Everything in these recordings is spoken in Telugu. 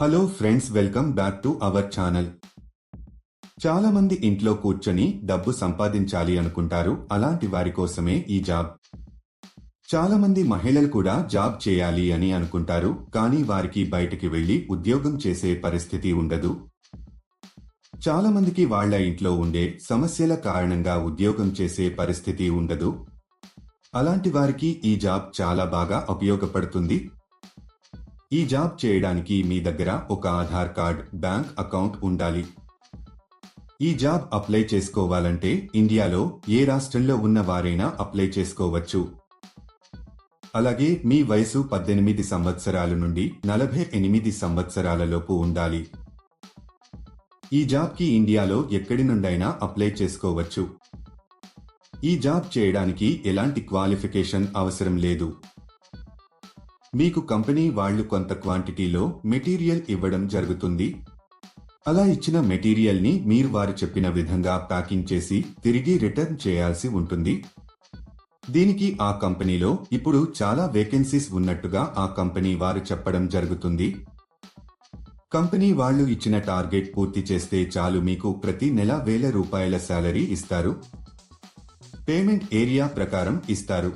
Hello friends, welcome back to our channel. చాలా మంది ఇంట్లో కూర్చొని డబ్బు సంపాదించాలి అనుకుంటారు. అలాంటి వారి కోసమే ఈ జాబ్. చాలా మంది మహిళలు కూడా జాబ్ చేయాలి అని అనుకుంటారు, కానీ వారికి బయటికి వెళ్లి ఉద్యోగం చేసే పరిస్థితి ఉండదు. చాలా మందికి వాళ్ల ఇంట్లో ఉండే సమస్యల కారణంగా ఉద్యోగం చేసే పరిస్థితి ఉండదు. అలాంటి వారికి ఈ జాబ్ చాలా బాగా ఉపయోగపడుతుంది. ఈ జాబ్ చేయడానికి మీ దగ్గర ఒక ఆధార్ కార్డ్, బ్యాంక్ అకౌంట్ ఉండాలి. ఈ జాబ్ అప్లై చేసుకోవాలంటే ఇండియాలో ఏ రాష్ట్రంలో ఉన్న వారైనా అప్లై చేసుకోవచ్చు. అలాగే మీ వయసు 18 సంవత్సరాల నుండి 48 సంవత్సరాల లోపు ఉండాలి. ఈ జాబ్కి ఇండియాలో ఎక్కడి నుండైనా అప్లై చేసుకోవచ్చు. ఈ జాబ్ చేయడానికి ఎలాంటి క్వాలిఫికేషన్ అవసరం లేదు. మీకు కంపెనీ వాళ్లు కొంత క్వాంటిటీలో మెటీరియల్ ఇవ్వడం జరుగుతుంది. అలా ఇచ్చిన మెటీరియల్ ని మీరు వారు చెప్పిన విధంగా ప్యాకింగ్ చేసి తిరిగి రిటర్న్ చేయాల్సి ఉంటుంది. దీనికి ఆ కంపెనీలో ఇప్పుడు చాలా వేకెన్సీస్ ఉన్నట్టుగా ఆ కంపెనీ వారు చెప్పడం జరుగుతుంది. కంపెనీ వాళ్లు ఇచ్చిన టార్గెట్ పూర్తి చేస్తే చాలు మీకు ప్రతి నెల ₹1000 శాలరీ ఇస్తారు. పేమెంట్ ఏరియా ప్రకారం ఇస్తారు.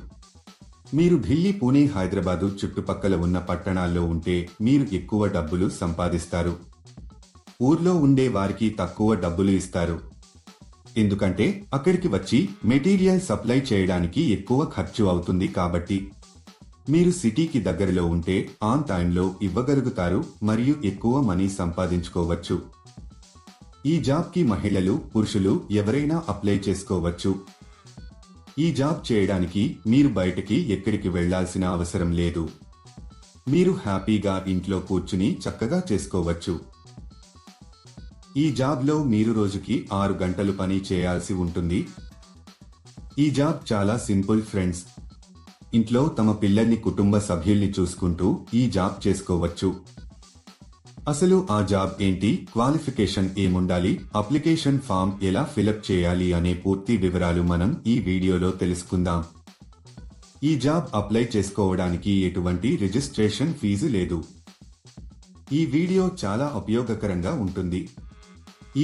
మీరు ఢిల్లీ, పూణే, హైదరాబాదు చుట్టుపక్కల ఉన్న పట్టణాల్లో ఉంటే మీరు ఎక్కువ డబ్బులు సంపాదిస్తారు. ఊర్లో ఉండే వారికి తక్కువ డబ్బులు ఇస్తారు. ఎందుకంటే అక్కడికి వచ్చి మెటీరియల్ సప్లై చేయడానికి ఎక్కువ ఖర్చు అవుతుంది. కాబట్టి మీరు సిటీకి దగ్గరలో ఉంటే ఆన్ టైంలో ఇవ్వగలుగుతారు మరియు ఎక్కువ మనీ సంపాదించుకోవచ్చు. ఈ జాబ్కి మహిళలు, పురుషులు ఎవరైనా అప్లై చేసుకోవచ్చు. ఈ జాబ్ చేయడానికి మీరు బయటకి ఎక్కడికి వెళ్లాల్సిన అవసరం లేదు. మీరు హ్యాపీగా ఇంట్లో కూర్చుని చక్కగా చేసుకోవచ్చు. ఈ జాబ్లో మీరు రోజుకి 6 గంటలు పని చేయాల్సి ఉంటుంది. ఈ జాబ్ చాలా సింపుల్ ఫ్రెండ్స్. ఇంట్లో తమ పిల్లల్ని, కుటుంబ సభ్యుల్ని చూసుకుంటూ ఈ జాబ్ చేసుకోవచ్చు. అసలు ఆ జాబ్ ఏంటి, క్వాలిఫికేషన్ ఏముండాలి, అప్లికేషన్ ఫామ్ ఎలా ఫిలప్ చేయాలి అనే పూర్తి వివరాలు మనం ఈ వీడియోలో తెలుసుకుందాం. ఈ జాబ్ అప్లై చేసుకోవడానికి ఎటువంటి రిజిస్ట్రేషన్ ఫీజు లేదు. ఈ వీడియో చాలా ఉపయోగకరంగా ఉంటుంది.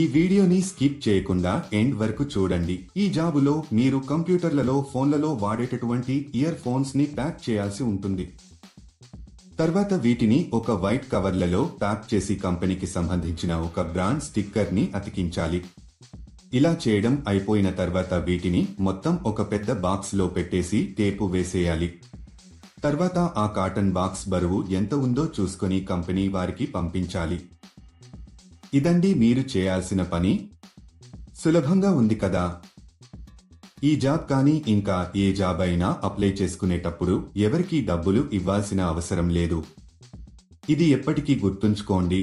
ఈ వీడియోని స్కిప్ చేయకుండా ఎండ్ వరకు చూడండి. ఈ జాబులో మీరు కంప్యూటర్లలో, ఫోన్లలో వాడేటటువంటి ఇయర్ ఫోన్స్ ని ప్యాక్ చేయాల్సి ఉంటుంది. తర్వాత వీటిని ఒక వైట్ కవర్లలో ప్యాక్ చేసి కంపెనీకి సంబంధించిన ఒక బ్రాండ్ స్టిక్కర్ ని అతికించాలి. ఇలా చేయడం అయిపోయిన తర్వాత వీటిని మొత్తం ఒక పెద్ద బాక్స్ లో పెట్టేసి టేపు వేసేయాలి. తర్వాత ఆ కాటన్ బాక్స్ బరువు ఎంత ఉందో చూసుకొని కంపెనీ వారికి పంపించాలి. ఇదండి మీరు చేయాల్సిన పని. సులభంగా ఉంది కదా? ఈ జాబ్ కానీ ఇంకా ఏ జాబ్ అయినా అప్లై చేసుకునేటప్పుడు ఎవరికీ డబ్బులు ఇవ్వాల్సిన అవసరం లేదు. ఇది ఎప్పటికీ గుర్తుంచుకోండి.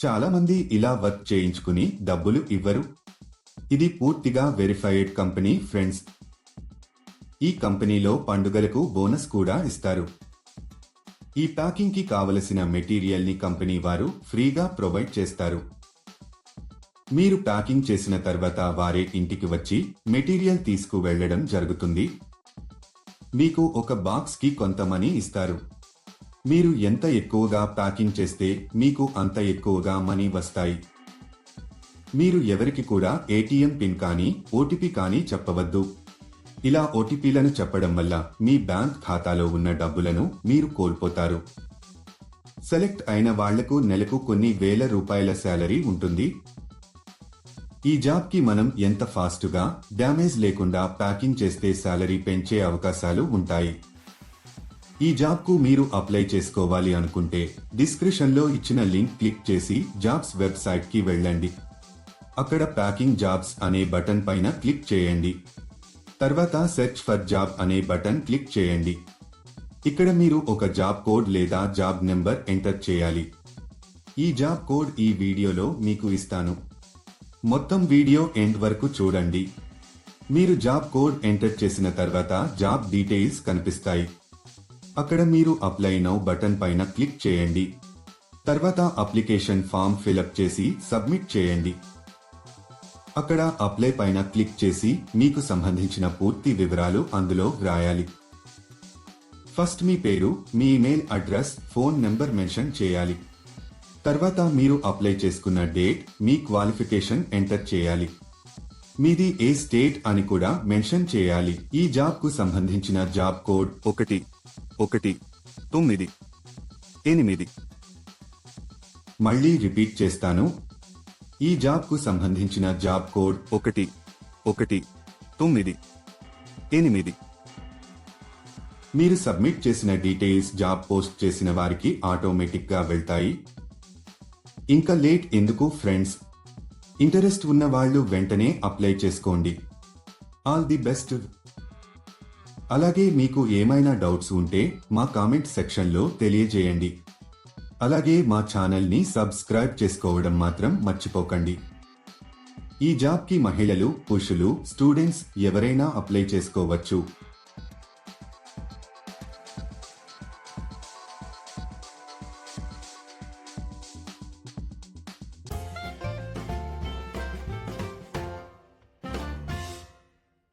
చాలా మంది ఇలా వర్క్ చేయించుకుని డబ్బులు ఇవ్వరు. ఇది పూర్తిగా వెరిఫైడ్ కంపెనీ ఫ్రెండ్స్. ఈ కంపెనీలో పండుగలకు బోనస్ కూడా ఇస్తారు. ఈ ప్యాకింగ్ కి కావలసిన మెటీరియల్ ని కంపెనీ వారు ఫ్రీగా ప్రొవైడ్ చేస్తారు. మీరు ప్యాకింగ్ చేసిన తర్వాత వారే ఇంటికి వచ్చి మెటీరియల్ తీసుకు వెళ్లడం జరుగుతుంది. మీకు ఒక బాక్స్ కి కొంత మనీ ఇస్తారు. మీరు ఎంత ఎక్కువగా ప్యాకింగ్ చేస్తే మీకు అంత ఎక్కువగా మనీ వస్తాయి. మీరు ఎవరికి కూడా ఏటీఎం పిన్ కానీ, ఓటీపీ కానీ చెప్పవద్దు. ఇలా ఓటీపీలను చెప్పడం వల్ల మీ బ్యాంక్ ఖాతాలో ఉన్న డబ్బులను మీరు కోల్పోతారు. సెలెక్ట్ అయిన వాళ్లకు నెలకు కొన్ని ₹1000 శాలరీ ఉంటుంది. ఈ జాబ్ కి మనం ఎంత ఫాస్టుగా, డ్యామేజ్ లేకుండా ప్యాకింగ్ చేస్తే శాలరీ పెంచే అవకాశాలు ఉంటాయి. ఈ జాబ్ కు మీరు అప్లై చేసుకోవాలి అనుకుంటే డిస్క్రిప్షన్ లో ఇచ్చిన లింక్ క్లిక్ చేసి జాబ్స్ వెబ్సైట్ కి వెళ్ళండి. అక్కడ ప్యాకింగ్ జాబ్స్ అనే బటన్ పైన క్లిక్ చేయండి. తర్వాత సెర్చ్ ఫర్ జాబ్ అనే బటన్ క్లిక్ చేయండి. ఇక్కడ మీరు ఒక జాబ్ కోడ్ లేదా జాబ్ నెంబర్ ఎంటర్ చేయాలి. ఈ జాబ్ కోడ్ ఈ వీడియోలో మీకు ఇస్తాను. మొత్తం వీడియో ఎండ్ వరకు చూడండి. మీరు జాబ్ కోడ్ ఎంటర్ చేసిన తర్వాత జాబ్ డీటెయిల్స్ కనిపిస్తాయి. అక్కడ మీరు అప్లై నౌ బటన్ పైన క్లిక్ చేయండి. తర్వాత అప్లికేషన్ ఫామ్ ఫిలప్ చేసి సబ్మిట్ చేయండి. అక్కడ అప్లై పైన క్లిక్ చేసి మీకు సంబంధించిన పూర్తి వివరాలు అందులో వ్రాయాలి. ఫస్ట్ మీ పేరు, మీ email address, phone number mention చేయాలి. తర్వాత మీరు అప్లై చేసుకున్న డేట్, మీ క్వాలిఫికేషన్ ఎంటర్ చేయాలి. మీది ఏ స్టేట్ అని కూడా మెన్షన్ చేయాలి. ఈ జాబ్ కు సంబంధించిన జాబ్ కోడ్ 1198. మళ్ళీ రిపీట్ చేస్తాను. ఈ జాబ్ కు సంబంధించిన జాబ్ కోడ్ 1198. మీరు సబ్మిట్ చేసిన డీటెయిల్స్ జాబ్ పోస్ట్ చేసిన వారికి ఆటోమేటిక్ గా వెళ్తాయి. ఇంకా లేట్ ఎందుకు ఫ్రెండ్స్? ఇంటరెస్ట్ ఉన్న వాళ్ళు వెంటనే అప్లై చేసుకోండి. All the best. అలాగే మీకు ఏమైనా డౌట్స్ ఉంటే మా కామెంట్ సెక్షన్లో తెలియజేయండి. అలాగే మా ఛానల్ని సబ్స్క్రైబ్ చేసుకోవడం మాత్రం మర్చిపోకండి. ఈ జాబ్కి మహిళలు, పురుషులు, స్టూడెంట్స్ ఎవరైనా అప్లై చేసుకోవచ్చు.